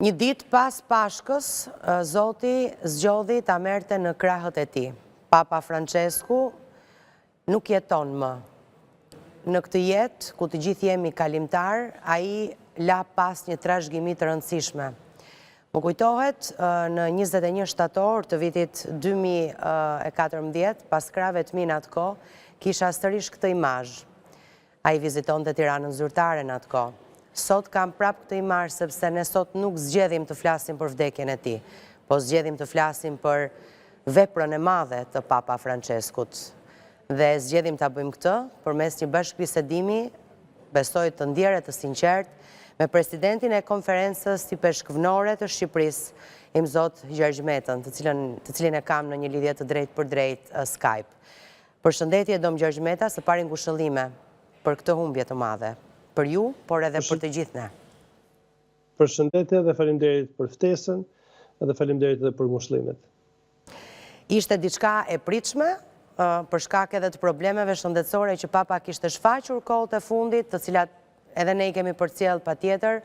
Një ditë pas Pashkës, Zoti zgjodhi ta merrte në krahët e tij. Papa Francesku nuk jeton më. Në këtë jetë, ku të gjithë jemi kalimtar, ai la pas një trashëgimi të rëndësishme. Më kujtohet në 21 shtator të vitit 2014, pas krave të mi në atë kohë, kisha sërish këtë imazh. Ai vizitonte Tiranën zyrtare në atë kohë. Sot kam prap këtë imazh sepse ne sot nuk zgjedhim të flasim për vdekjen e tij, po zgjedhim të flasim për veprën e madhe të Papa Franceskut. Dhe zgjedhim ta bëjmë këtë përmes një bashkëbisedimi, besoj të ndjerë të sinqert, me presidentin e konferencës si peshkëvnore të Shqipërisë, Imzot Gjergj Metën, të cilin e kam në një lidhje të drejtë për drejtë Skype. Përshëndetje Dom Gjergj Meta, së pari ngushëllime për këtë humbje të madhe, për ju, por edhe për të gjithë ne. Përshëndetje dhe faleminderit për ftesën dhe faleminderit edhe për ngushëllimet. Ishte diçka e pritshme, për shkak edhe të problemeve shëndetësore që Papa kishte shfaqur kohët e fundit, të cilat edhe ne i kemi përcjell patjetër,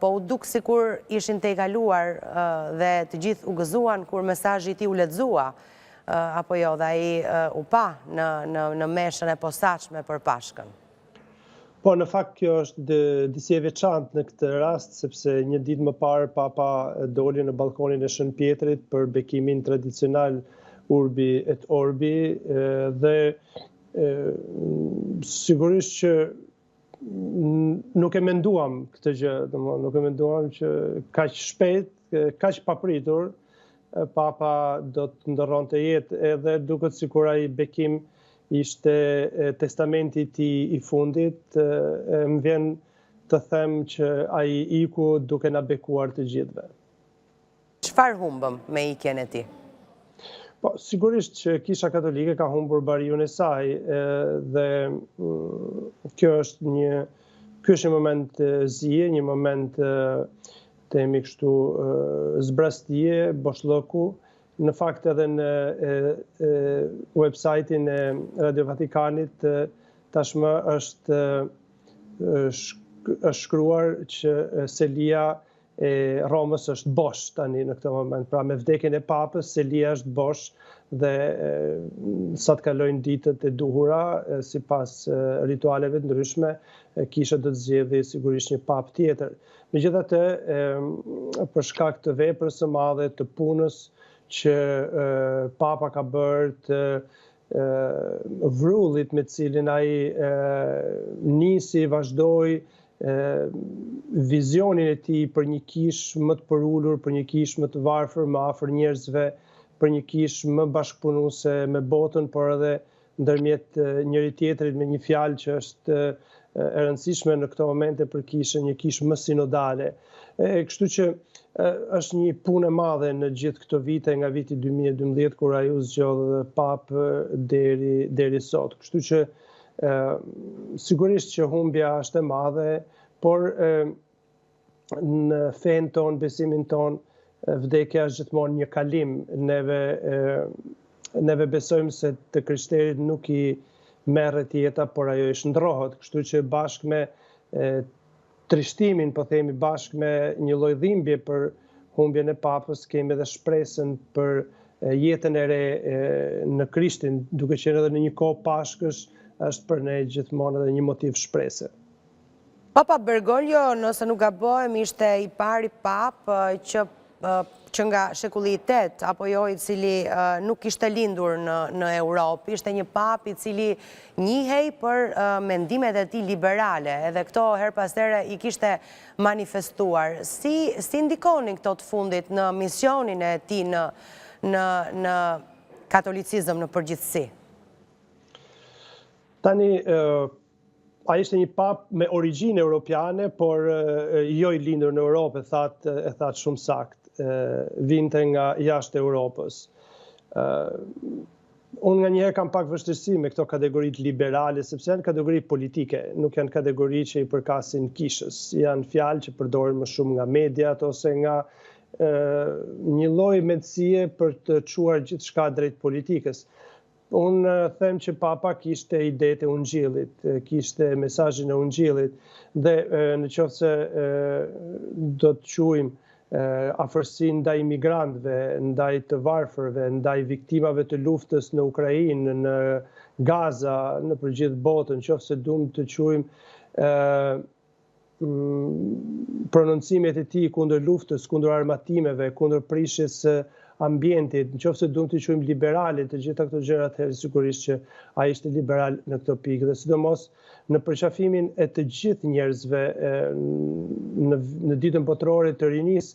po u duk sikur ishin të kaluar dhe të gjithë u gëzuan kur mesazhi i tij u lexua, apo jo, dhe ai u pa në meshën e posaçme për Pashkën. Po, në fakt kjo është disi e veçantë në këtë rast, sepse një ditë më parë Papa doli në balkonin e Shën Pjetrit për bekimin tradicional Urbi et Orbi dhe sigurisht që nuk e menduam këtë gjë, nuk e menduam që kaq shpejt, kaq papritur, Papa do të ndërronte jetë, edhe duket sikur ai bekim ishte testamenti i tij i fundit. Më vjen të them që ai iku duke na bekuar të gjithëve. Çfarë humbëm me ikjen e tij? Po, sigurisht që Kisha Katolike ka humbur bariun e saj dhe kjo është një moment zije, një moment themi kështu zbrastie, boshllëku. Në fakt edhe në website-in e Radio Vatikanit tashmë është shkruar që selia e Romës është bosh tani në këtë moment. Pra me vdekjen e Papës, selia është bosh dhe sa të kalojnë ditët e duhura, sipas ritualeve të ndryshme, Kisha do të zgjedhë sigurisht një pap tjetër. Megjithatë, për shkak të veprës së madhe të punës që Papa ka bërë të vrullit me cilin ai nisi, vazhdoi vizionin e tij për një kishë më të përulur, për një kishë më të varfër, më afër njerëzve, për një kishë më bashkëpunuese me botën, por edhe ndërmjet njëri tjetrit, me një fjalë që është e rëndësishme në këto momente për kishën, një kishë më sinodale. Kështu që është një punë e madhe në gjithë këto vite, nga viti 2012, kur ai u zgjodh pap deri sot. Kështu që sigurisht që humbja është e madhe, por në fen ton, besimin ton, vdekja është gjithmonë një kalim. Neve besojmë se të krishterit nuk i merret jeta, por ajo i shndrohet. Kështu që bashkë me trishtimin, po themi bashkë me një lloj dhimbje për humbjen e Papës, kemi edhe shpresën për jetën e re në Krishtin, duke qenë edhe në një kohë Pashkësh, është për ne gjithmonë edhe një motiv shprese. Papa Bergoglio, nëse nuk gabohem, ishte i pari pap që nga shekulli i 8, apo jo, i cili nuk ishte lindur në Europë, ishte një pap i cili njihej për mendimet e tij liberale, edhe këto her pas here i kishte manifestuar. Si ndikonin këto të fundit në misionin e tij në katolicizëm në përgjithësi? Tani, ai ishte një pap me origjinë europiane, por jo i lindur në Europë, e thatë shumë sakt. Vinte nga jashtë Europës. Unë nga njëherë kam pak vështirësi me këto kategoritë liberale, sepse janë kategori politike, nuk janë kategori që i përkasin kishës. Janë fjalë që përdoren më shumë nga mediat ose nga një lloj mendësie për të çuar gjithçka drejt politikës. Unë them që papa kishte idetë e ungjillit, kishte mesazhin e ungjillit dhe në qoftë se do të quajmë afërsinë ndaj imigrantëve, ndaj të varfërve, ndaj viktimave të luftës në Ukrainë, në Gaza, në përgjithë botën, qoftë se duam të quajmë prononcimet e tij kundër luftës, kundër armatimeve, kundër prishjes ambientit, në qoftë se duam të quajmë liberale, të gjitha këto gjëra, atëherë sigurisht që ai ishte liberal në këtë pikë. Dhe sidomos në përqafimin e të gjithë njerëzve në ditën botërore të rinisë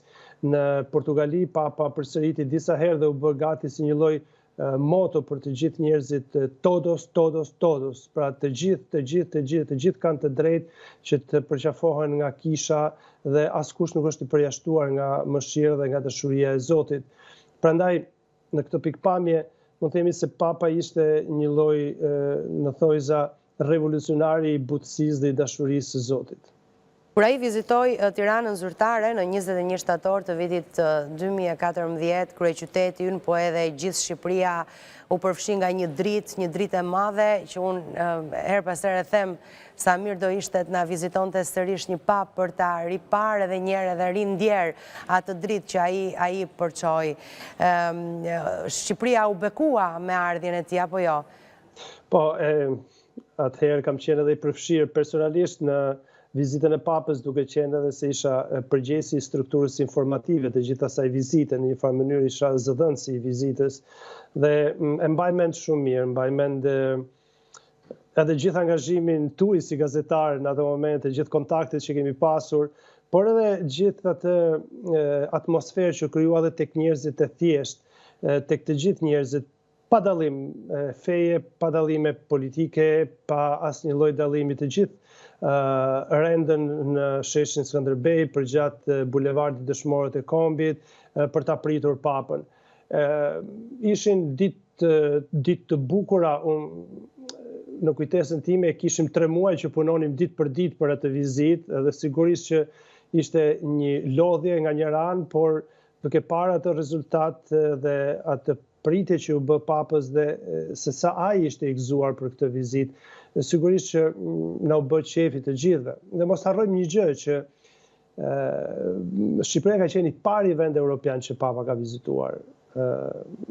në Portugali, papa përsëriti disa herë dhe u bë gati si një lloj moto për të gjithë njerëzit, todos, todos, todos. Pra të gjithë kanë të drejtë që të përqafohen nga kisha dhe askush nuk është i përjashtuar nga mëshira dhe nga dashuria e Zotit. Prandaj, në këtë pikpamje, mund themi se papa ishte një lloj, në thojza, revolucionari i butësisë dhe i dashurisë së Zotit. Kur ai vizitoi Tiranën zyrtare në 21 shtator të vitit 2014, kryeqyteti ynë, po edhe gjithë Shqipëria u përfshi nga një dritë e madhe që unë her pas here them sa mirë do ishte të na vizitonte sërish një pap për ta riparë edhe një herë edhe rindjer atë dritë që ai përçoi. Shqipëria u bekua me ardhjen e tij apo jo? Po, atëherë kam qenë edhe i përfshirë personalisht në vizitën e papës, duke qenë edhe se isha përgjegjësi i strukturës informative të gjithë asaj vizite, në një farë mënyrë isha zëdhënësi i vizitës dhe e mbaj mend shumë mirë, mbaj mend edhe gjithë angazhimin tuaj si gazetar në atë moment, gjithë kontaktet që kemi pasur, por edhe gjithë atë atmosferë që krijua edhe tek njerëzit e thjeshtë, tek të gjithë njerëzit, pa dallim feje, pa dallime politike, pa asnjë lloj dallimi, të gjithë rendën në sheshin Skënderbej përgjatë bulevardit Dëshmorët e Kombit për ta pritur papën. Ishin ditë të bukura, në kujtesën time kishim 3 muaj që punonim ditë për ditë për atë vizitë dhe sigurisht që ishte një lodhje nga njëra anë, por duke parë atë rezultat dhe atë pritje që u bë papës dhe se sa ai ishte i gëzuar për këtë vizitë, sigurisht që na u bë qefi të gjithëve. Dhe mos harrojmë një gjë që Shqipëria ka qenë i pari vend evropian që papa ka vizituar.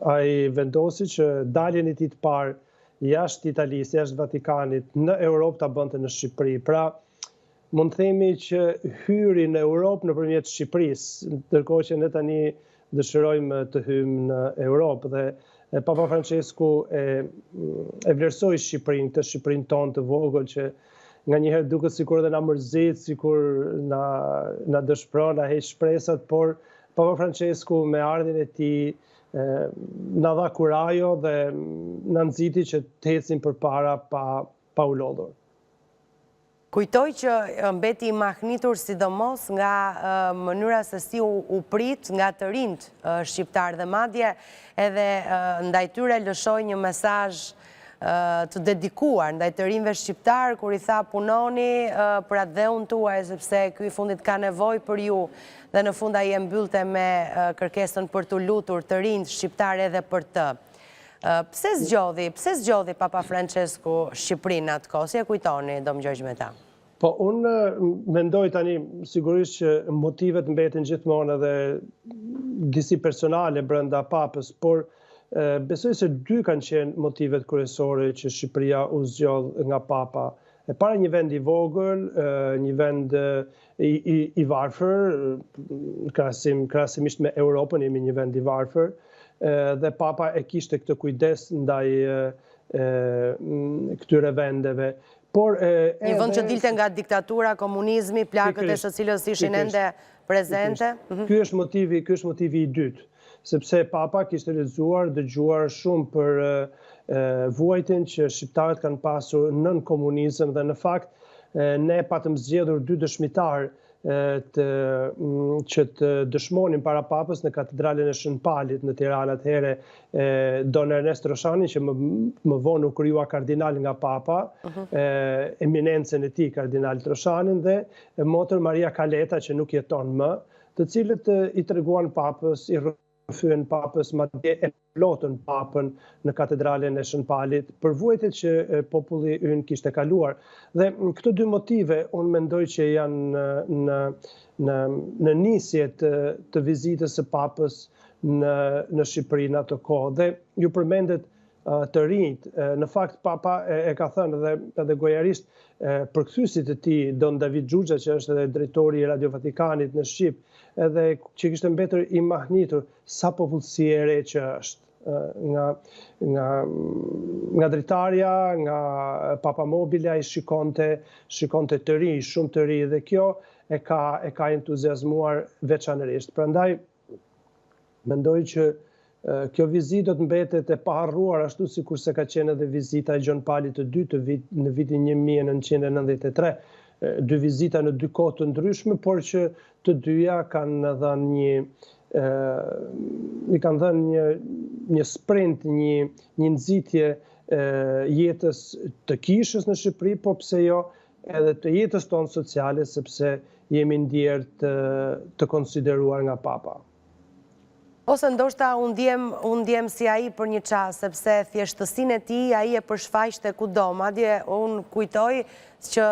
Ai vendosi që daljen e tij të parë jashtë Italisë, jashtë Vatikanit, në Europë ta bënte në Shqipëri. Pra, mund të themi që hyri në Europë nëpërmjet Shqipërisë, ndërkohë që ne tani dëshirojmë të hyjmë në Europë dhe Papa Francesku e vlerësoi Shqipërinë, këtë Shqipërinë tonë të vogël që nganjëherë duket sikur edhe na mërzit, sikur na dëshpëron, na heq shpresat, por Papa Francesku me ardhjen e tij na dha kurajo dhe na nxiti që të ecim përpara pa u lodhur. Kujtoj që mbeti i mahnitur sidomos nga mënyra se si u prit nga të rinjt shqiptar dhe madje edhe ndaj tyre lëshoi një mesazh të dedikuar ndaj të rinjve shqiptar kur i tha punoni për atë dheun tuaj sepse ky i fundit ka nevojë për ju dhe në fund ai e mbyllte me kërkesën për të lutur të rinjt shqiptar edhe për të. Pse zgjodhi Papa Francesku Shqipërinë atë kohë? Si e kujtoni, Dom Gjergj Meta? Po, unë mendoj tani sigurisht që motivet mbeten gjithmonë edhe disi personale brenda papës, por besoj se 2 kanë qenë motivet kryesore që Shqipëria u zgjodh nga papa. E para një vend i vogël, një vend i varfër, krahasimisht me Europën, jemi një vend i varfër, dhe papa e kishte këtë kujdes ndaj këtyre vendeve. Një vend që dilte nga diktatura, komunizmi, plagët e së cilës ishin ende prezente. Ky është motivi i dytë, sepse papa kishte lexuar, dëgjuar shumë për vuajtjen që shqiptarët kanë pasur nën komunizëm dhe në fakt ne patëm zgjedhur 2 dëshmitar që të dëshmonin para papës në katedralen e Shën Palit në Tiranë atëherë, Don Ernest Roshani, që më vonë u krijua kardinal nga papa, eminencën e tij kardinal Roshanin dhe motër Maria Kaleta që nuk jeton më, të cilët i treguan papës, i përfyen papës, madje e plotën papën në katedralen e Shën Palit, për vuajtjet që populli ynë kishte kaluar. Dhe këto dy motive, unë mendoj që janë në nisje të vizitës së papës në Shqipëri në ato kohë. Dhe ju përmendet të rinjt. Në fakt, Papa e ka thënë edhe gojarisht përkthyesit e tij, Don David Xhuxha, që është edhe drejtori i Radio Vatikanit në Shqip, edhe që kishte mbetur i mahnitur sa popullsi e re që është. Nga dritarja, nga Papa Mobile, ai shikonte të rinj, shumë të rinj, dhe kjo e ka entuziazmuar veçanërisht. Prandaj mendoj që kjo vizitë do të mbetet e paharruar, ashtu sikur se ka qenë edhe vizita e Gjon Palit të dytë në vitin 1993. Dy vizita në dy kohë të ndryshme, por që të dyja kanë dhënë një sprint, një nxitje jetës të kishës në Shqipëri, po pse jo edhe të jetës tonë sociale, sepse jemi ndjerë të konsideruar nga Papa. Ose ndoshta unë ndjem si ai për një çast, sepse thjeshtësinë e tij ai e përshfaqte kudo. Madje unë kujtoj që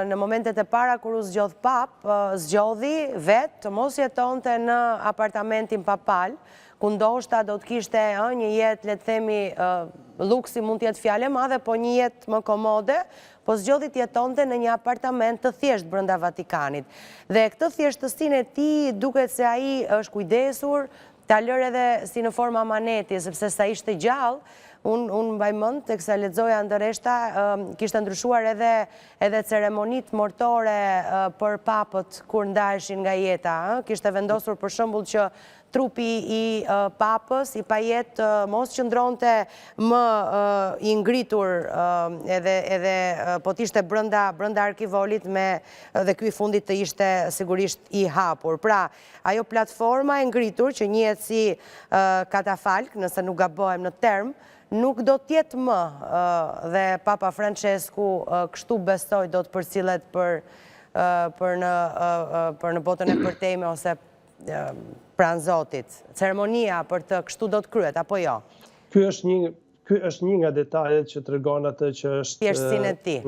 në momentet e para kur u zgjodh pap, zgjodhi vetë të mos jetonte në apartamentin papal, ku ndoshta do të kishte një jetë, le të themi, luksi mund të jetë fjalë e madhe, po një jetë më komode, po zgjodhi të jetonte në një apartament të thjeshtë brenda Vatikanit. Dhe këtë thjeshtësinë e tij duket se ai është kujdesur ta lërë edhe si në forma amaneti, sepse sa ishte gjallë, unë mbaj mend, teksa lexoja ndërreshta, kishte ndryshuar edhe ceremonit mortore për papët kur ndaheshin nga jeta. Kishte vendosur për shembull që trupi i papës, i pajet, mos qëndronte më i ngritur edhe po t'ishte brenda arkivolit dhe ky i fundit të ishte sigurisht i hapur. Pra, ajo platforma e ngritur që njihet si katafalk, nëse nuk gabohem në term, nuk do t'jetë më dhe Papa Francesku kështu besoj do të përcillet për në botën e përtejme ose pranë Zotit. Ceremonia për të kështu do të kryhet, apo jo? Ky është një nga detajet që tregon atë që është thjeshtësinë e tij.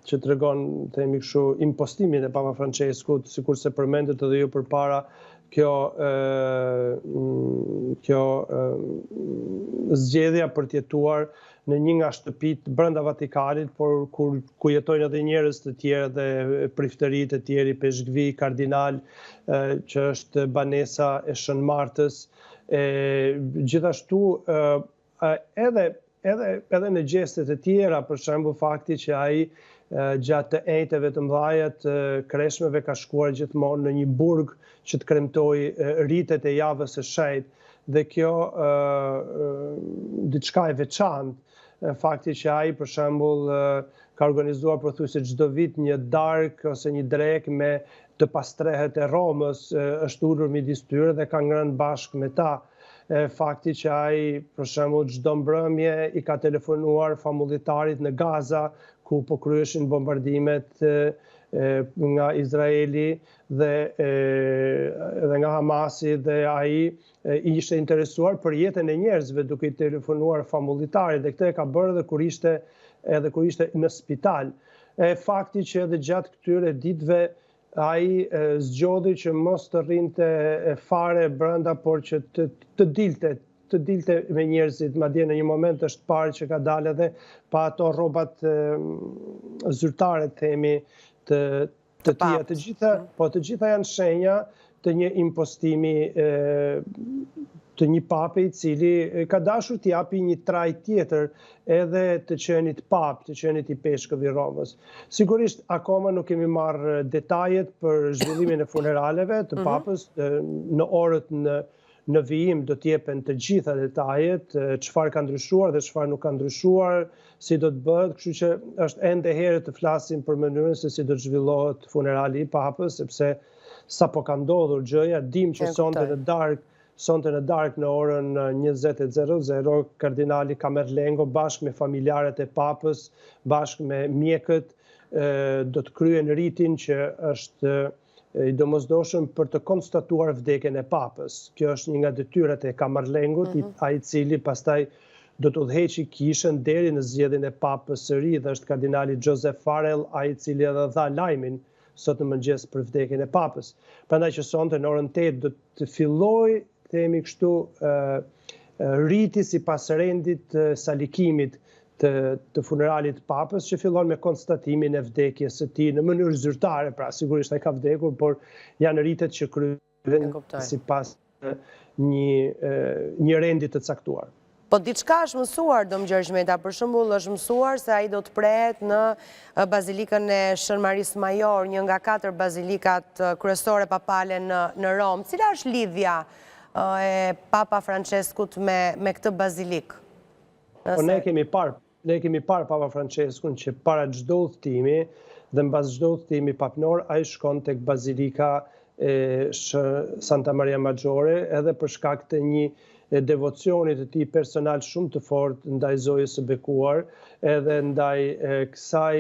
Që tregon, themi kështu, impostimin e Papa Franceskut, sikurse përmendet edhe ju përpara, kjo zgjedhja për të jetuar në një nga shtëpitë brenda Vatikanit, por ku jetojnë edhe njerëz të tjerë dhe priftëri të tjerë, peshqvi, kardinal, që është banesa e Shën Martës. Gjithashtu edhe në gjestet e tjera, për shembull fakti që ai gjatë të ejteve të mëdha të kreshmeve ka shkuar gjithmonë në një burg që të kremtoi ritet e javës së shejtë, dhe kjo diçka e veçantë. Fakti që ai për shembull ka organizuar pothuajse çdo vit një darkë ose një drekë me të pastrehet e Romës, është ulur midis tyre dhe ka ngrënë bashkë me ta. Fakti që ai për shembull çdo mbrëmje i ka telefonuar famulitarit në Gaza, ku po kryeshin bombardimet nga Izraeli dhe nga Hamasi, dhe ai ishte interesuar për jetën e njerëzve duke i telefonuar famulitarit, dhe këtë e ka bërë edhe kur ishte në spital. Fakti që edhe gjatë këtyre ditëve ai zgjodhi që mos të rrinte fare brenda, por që të dilte me njerëzit, madje në një moment është parë që ka dalë edhe pa ato rrobat zyrtare, themi, të tija. Të gjitha janë shenja të një impostimi të një pape i cili ka dashur t'i japi një traj tjetër edhe të qenit pap, të qenit i peshkëve i Romës. Sigurisht, akoma nuk kemi marrë detajet për zhvillimin e funeraleve të papës. Në orët në vijim do t'jepen të gjitha detajet, çfarë ka ndryshuar dhe çfarë nuk ka ndryshuar, si do të bëhet, kështu që është ende herë të flasim për mënyrën se si do të zhvillohet funerali i papës, sepse sapo ka ndodhur gjëja, dim që sonte në darkë në orën 20:00 kardinali Camerlengo bashkë me familjarët e papës, bashkë me mjekët, do të kryen ritin që është i domosdoshëm për të konstatuar vdekjen e papës. Kjo është një nga detyrat e kamarlengut, ai i cili pastaj do të udhëheqi kishën deri në zgjedhjen e papës së ri, dhe është kardinali Joseph Farrell, ai i cili edhe dha lajmin sot në mëngjes për vdekjen e papës. Prandaj që sonte në orën 8 do të fillojë, themi kështu, riti sipas rendit salikimit të funeralit papës, që fillon me konstatimin e vdekjes së tij në mënyrë zyrtare, pra sigurisht ai ka vdekur, por janë ritet që kryhen sipas një rendi të caktuar. Po diçka është mësuar, Dom Gjergj Meta, për shembull është mësuar se ai do të prehet në Bazilikën e Shën Maris Major, një nga 4 bazilikat kryesore papale në Rom. Cila është lidhja e Papa Franceskut me këtë bazilik? Po ne kemi parë Papa Franceskun që para çdo udhëtimi dhe mbas çdo udhëtimi papnor ai shkon tek bazilika e Santa Maria Maggiore, edhe për shkak të një devocionit të tij personal shumë të fortë ndaj Zojës së bekuar, edhe ndaj kësaj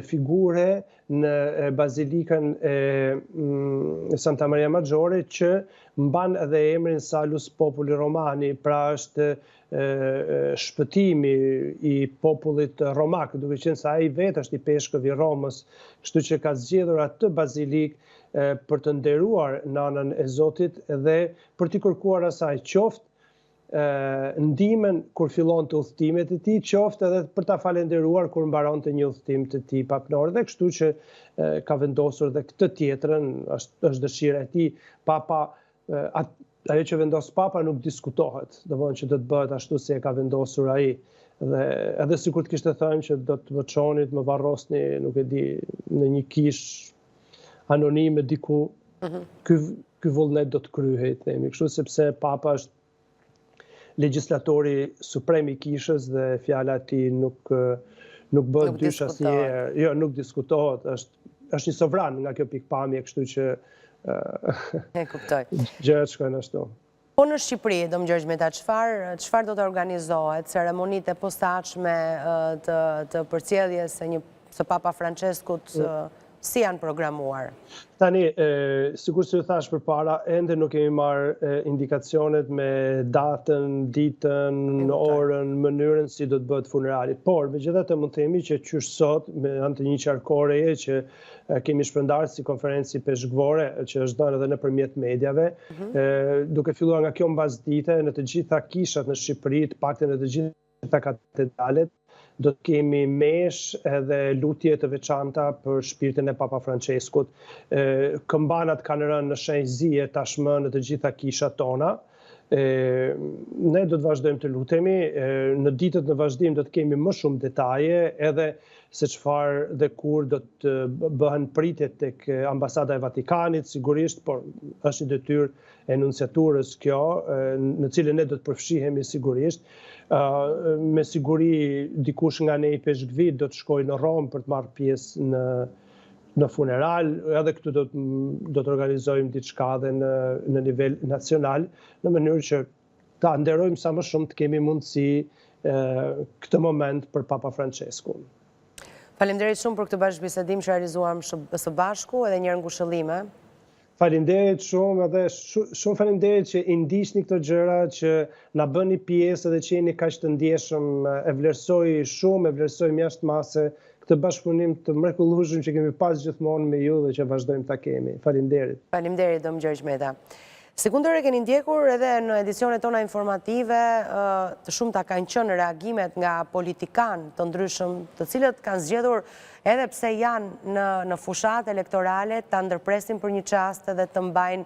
figure në bazilikën e Santa Maria Maggiore, që mban edhe emrin Salus Populi Romani, pra është shpëtimi i popullit romak, duke qenë se ai vetë është i peshkëve i Romës, kështu që ka zgjedhur atë bazilikë për të nderuar nanën e Zotit dhe për t'i kërkuar asaj qoftë ndihmën kur fillon të udhëtimet e tij, qoftë edhe për ta falendëruar kur mbaronte një udhëtim të tij papnor, dhe kështu që ka vendosur dhe këtë tjetrën, është dëshira e tij. Papa, ajo që vendos Papa nuk diskutohet, domethënë që do të bëhet ashtu si e ka vendosur ai. Dhe edhe sikur të kishte thënë që do të më çonit, më varrosni, nuk e di, në një kishë anonime diku, ky vullnet do të kryhej, themi kështu, sepse Papa është legjislatori suprem i kishës dhe fjala e tij nuk bëhet dysh asnjëherë. Jo, nuk diskutohet, është një sovran nga kjo pikpamje, kështu që e kuptoj. Gjërat shkojnë ashtu. Po në Shqipëri, Dom Gjergj Meta, çfarë do të organizohet? Ceremonitë e posaçme të përcjelljes së Papa Franceskut, si janë programuar? Tani, sikur që thash përpara, ende nuk kemi marrë indikacionet me datën, ditën, orën, mënyrën si do të bëhet funerali. Por, megjithatë mund të themi që qysh sot, me anë të një qarkoreje që kemi shpërndarë si konferenci peshkvore, që është dhënë edhe nëpërmjet mediave, duke filluar nga kjo mbasdite në të gjitha kishat në Shqipëri, të paktën në të gjitha katedralet, do të kemi mesh edhe lutje të veçanta për shpirtin e Papa Franceskut. Këmbanat kanë rënë në shenjëzie tashmë në të gjitha kishat tona. Ne do të vazhdojmë të lutemi, në ditët në vazhdim do të kemi më shumë detaje, edhe se çfarë dhe kur do të bëhen pritjet tek ambasada e Vatikanit, sigurisht, por është një detyrë e nunciaturës kjo, në cilën ne do të përfshihemi sigurisht. Me siguri dikush nga ne i peshkvit do të shkojë në Rom për të marrë pjesë në funeral, edhe këtu do të organizojmë diçka dhe në nivel nacional, në mënyrë që ta nderojmë sa më shumë të kemi mundësi këtë moment për Papa Franceskun. Faleminderit shumë për këtë bashkëbisedim që realizuam së bashku, edhe një ngushëllime. Faleminderit shumë, edhe shumë faleminderit që i ndiqni këto gjëra, që na bëni pjesë dhe që jeni kaq të ndjeshëm. E vlerësoj shumë, e vlerësoj mjashtëmase këtë bashkëpunim të mrekullueshëm që kemi pas gjithmonë me ju dhe që vazhdojmë ta kemi. Faleminderit. Faleminderit, Dom Gjergj Meta. Sekundër e keni ndjekur edhe në edicionet tona informative, të shumta kanë qenë reagimet nga politikanë të ndryshëm, të cilët kanë zgjedhur, edhe pse janë në fushat elektorale, ta ndërpresin për një çast dhe të mbajnë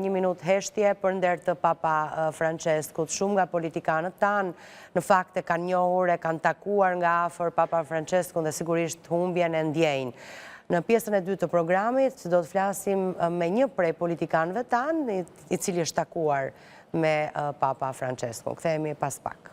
një minutë heshtje për nder të Papa Franceskut. Shumë nga politikanët tanë në fakt e kanë njohur, e kanë takuar nga afër Papa Franceskun dhe sigurisht humbjen e ndjejnë. Në pjesën e dytë të programit do të flasim me një prej politikanëve tanë, i cili është takuar me Papa Franceskun. Kthehemi pas pak.